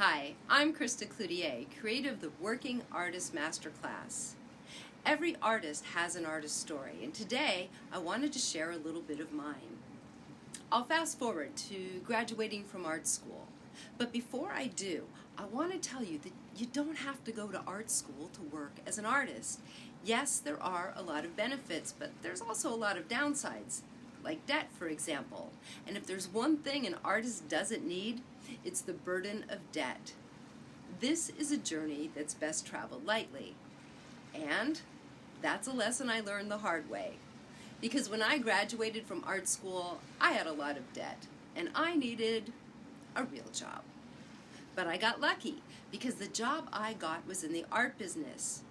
Hi, I'm Crista, creator of the Working Artist Masterclass. Every artist has an artist story, and today I wanted to share a little bit of mine. I'll fast forward to graduating from art school, but before I do, I want to tell you that you don't have to go to art school to work as an artist. Yes, there are a lot of benefits, but there's also a lot of downsides, like debt, for example. And if there's one thing an artist doesn't need, it's the burden of debt. This is a journey that's best traveled lightly. And that's a lesson I learned the hard way. Because when I graduated from art school, I had a lot of debt, and I needed a real job. But I got lucky, because the job I got was in the art business.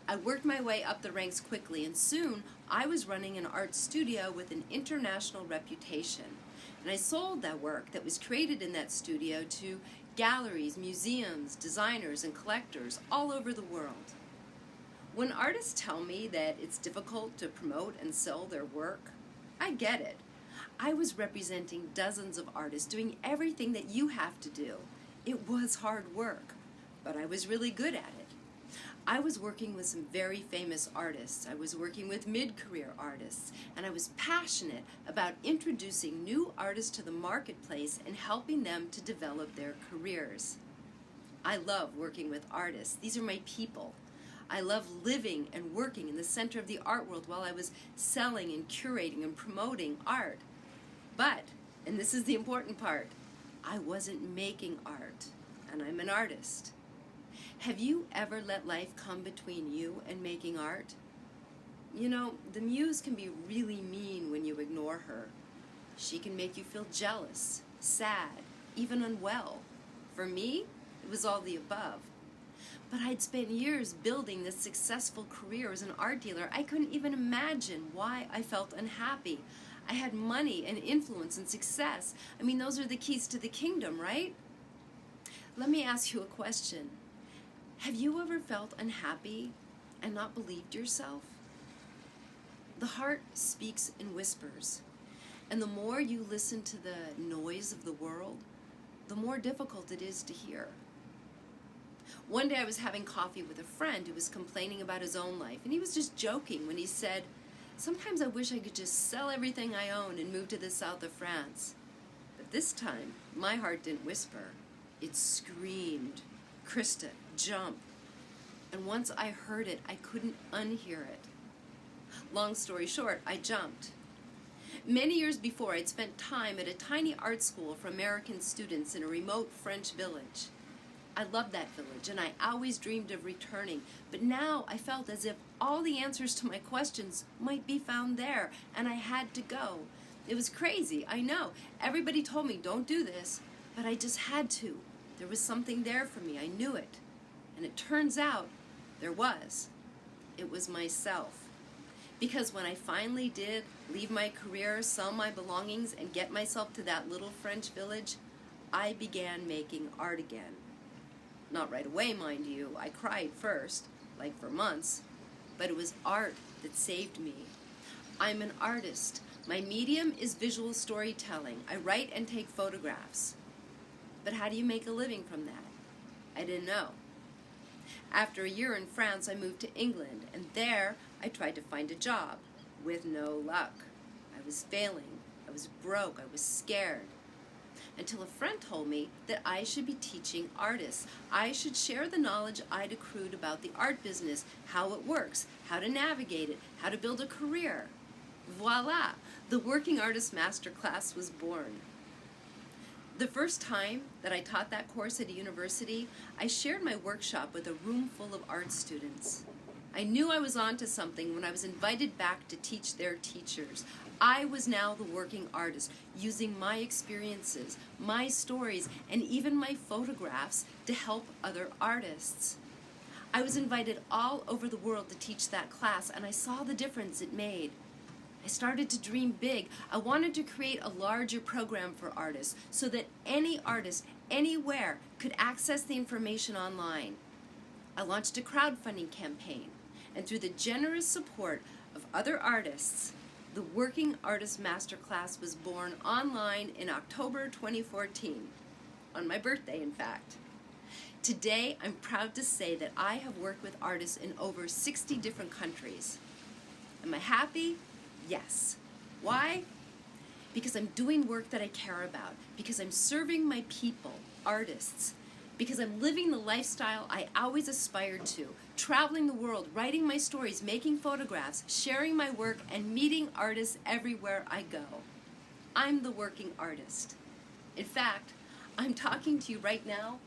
I worked my way up the ranks quickly, and soon I was running an art studio with an international reputation. And I sold that work that was created in that studio to galleries, museums, designers, and collectors all over the world. When artists tell me that it's difficult to promote and sell their work, I get it. I was representing dozens of artists doing everything that you have to do. It was hard work, but I was really good at it. I was working with some very famous artists. I was working with mid-career artists, and I was passionate about introducing new artists to the marketplace and helping them to develop their careers. I love working with artists. These are my people. I love living and working in the center of the art world while I was selling and curating and promoting art. But, and this is the important part, I wasn't making art, and I'm an artist. Have you ever let life come between you and making art? You know, the muse can be really mean when you ignore her. She can make you feel jealous, sad, even unwell. For me, it was all the above. But I'd spent years building this successful career as an art dealer. I couldn't even imagine why I felt unhappy. I had money and influence and success. I mean, those are the keys to the kingdom, right? Let me ask you a question. Have you ever felt unhappy and not believed yourself? The heart speaks in whispers, and the more you listen to the noise of the world, the more difficult it is to hear. One day I was having coffee with a friend who was complaining about his own life, and he was just joking when he said, "Sometimes I wish I could just sell everything I own and move to the south of France." But this time, my heart didn't whisper. It screamed, "Crista, jump." And once I heard it, I couldn't unhear it. Long story short, I jumped. Many years before, I'd spent time at a tiny art school for American students in a remote French village. I loved that village, and I always dreamed of returning, but now I felt as if all the answers to my questions might be found there, and I had to go. It was crazy, I know. Everybody told me, don't do this, but I just had to. There was something there for me, I knew it. And it turns out, there was. It was myself. Because when I finally did leave my career, sell my belongings, and get myself to that little French village, I began making art again. Not right away, mind you. I cried first, like for months, but it was art that saved me. I'm an artist. My medium is visual storytelling. I write and take photographs. But how do you make a living from that? I didn't know. After a year in France, I moved to England, and there I tried to find a job, with no luck. I was failing. I was broke. I was scared. Until a friend told me that I should be teaching artists. I should share the knowledge I'd accrued about the art business, how it works, how to navigate it, how to build a career. Voila! The Working Artist Masterclass was born. The first time that I taught that course at a university, I shared my workshop with a room full of art students. I knew I was onto something when I was invited back to teach their teachers. I was now the working artist, using my experiences, my stories, and even my photographs to help other artists. I was invited all over the world to teach that class, and I saw the difference it made. I started to dream big. I wanted to create a larger program for artists so that any artist, anywhere, could access the information online. I launched a crowdfunding campaign, and through the generous support of other artists, the Working Artist Masterclass was born online in October 2014, on my birthday, in fact. Today, I'm proud to say that I have worked with artists in over 60 different countries. Am I happy? Yes. Why? Because I'm doing work that I care about, because I'm serving my people, artists, because I'm living the lifestyle I always aspired to, traveling the world, writing my stories, making photographs, sharing my work, and meeting artists everywhere I go. I'm the working artist. In fact, I'm talking to you right now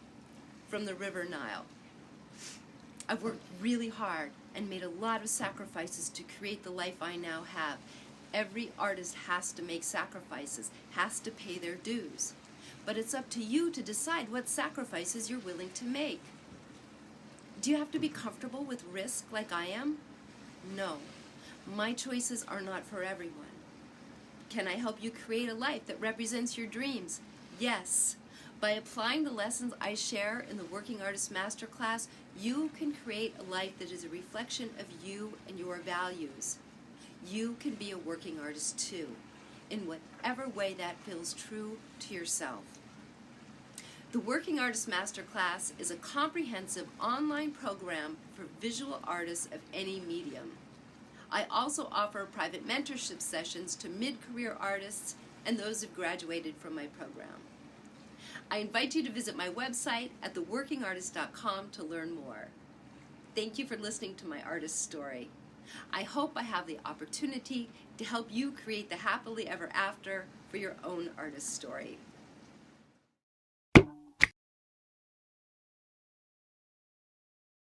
from the River Nile. I've worked really hard and made a lot of sacrifices to create the life I now have. Every artist has to make sacrifices, has to pay their dues. But it's up to you to decide what sacrifices you're willing to make. Do you have to be comfortable with risk like I am? No. My choices are not for everyone. Can I help you create a life that represents your dreams? Yes. By applying the lessons I share in the Working Artist Masterclass, you can create a life that is a reflection of you and your values. You can be a working artist too, in whatever way that feels true to yourself. The Working Artist Masterclass is a comprehensive online program for visual artists of any medium. I also offer private mentorship sessions to mid-career artists and those who've graduated from my program. I invite you to visit my website at theworkingartist.com to learn more. Thank you for listening to my artist story. I hope I have the opportunity to help you create the happily ever after for your own artist story.